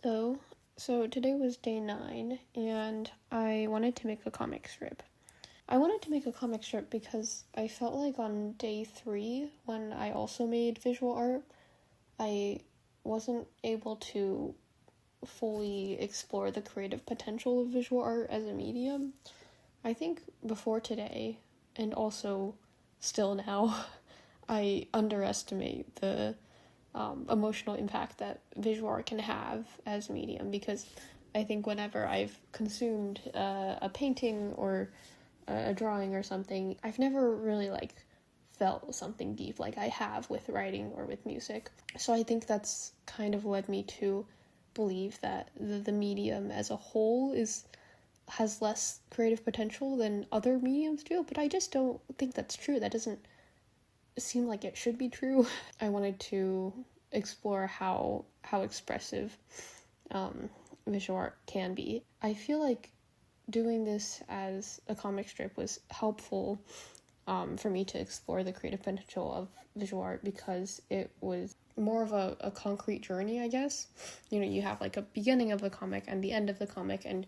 Oh, so today was day 9, and I wanted to make a comic strip. I wanted to make a comic strip because I felt like on day 3, when I also made visual art, I wasn't able to fully explore the creative potential of visual art as a medium. I think before today, and also still now, I underestimate the emotional impact that visual art can have as a medium, because I think whenever I've consumed a painting or a drawing or something, I've never really felt something deep like I have with writing or with music. So I think that's kind of led me to believe that the medium as a whole has less creative potential than other mediums do, but I just don't think that's true. That doesn't seem like it should be true. I wanted to explore how expressive visual art can be. I feel like doing this as a comic strip was helpful for me to explore the creative potential of visual art, because it was more of a concrete journey, I guess. You have like a beginning of the comic and the end of the comic, and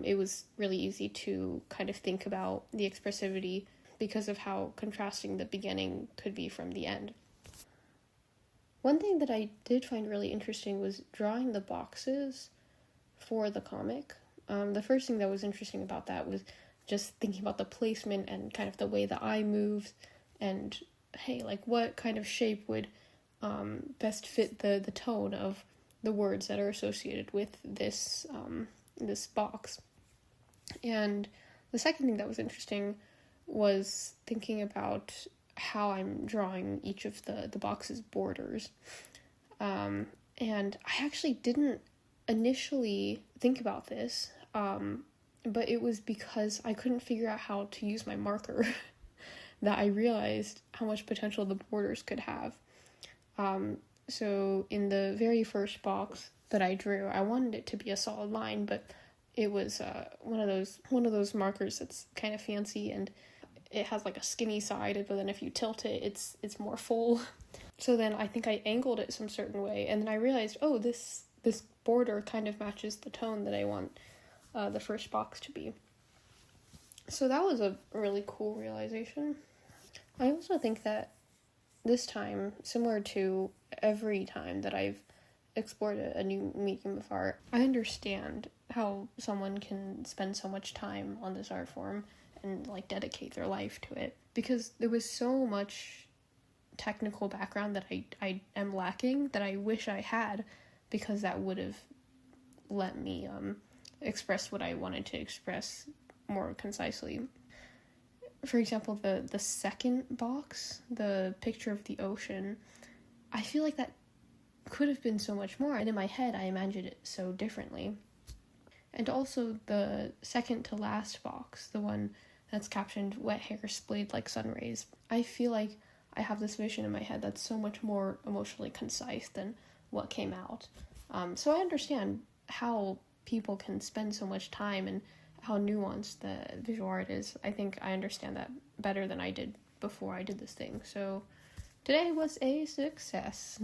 it was really easy to kind of think about the expressivity because of how contrasting the beginning could be from the end. One thing that I did find really interesting was drawing the boxes for the comic. The first thing that was interesting about that was just thinking about the placement and kind of the way the eye moves, and hey, what kind of shape would best fit the tone of the words that are associated with this box. And the second thing that was interesting was thinking about how I'm drawing each of the box's borders. And I actually didn't initially think about this, but it was because I couldn't figure out how to use my marker that I realized how much potential the borders could have. So in the very first box that I drew, I wanted it to be a solid line, but it was one of those markers that's kind of fancy, and it has like a skinny side, but then if you tilt it, it's more full. So then I think I angled it some certain way, and then I realized, oh, this border kind of matches the tone that I want the first box to be. So that was a really cool realization. I also think that this time, similar to every time that I've explored a new medium of art, I understand how someone can spend so much time on this art form and dedicate their life to it, because there was so much technical background that I am lacking, that I wish I had, because that would have let me express what I wanted to express more concisely. For example, the second box, the picture of the ocean, I feel like that could have been so much more, and in my head I imagined it so differently. And also the second to last box, the one that's captioned "wet hair splayed like sun rays," I feel like I have this vision in my head that's so much more emotionally concise than what came out. So I understand how people can spend so much time and how nuanced the visual art is. I think I understand that better than I did before I did this thing. So today was a success.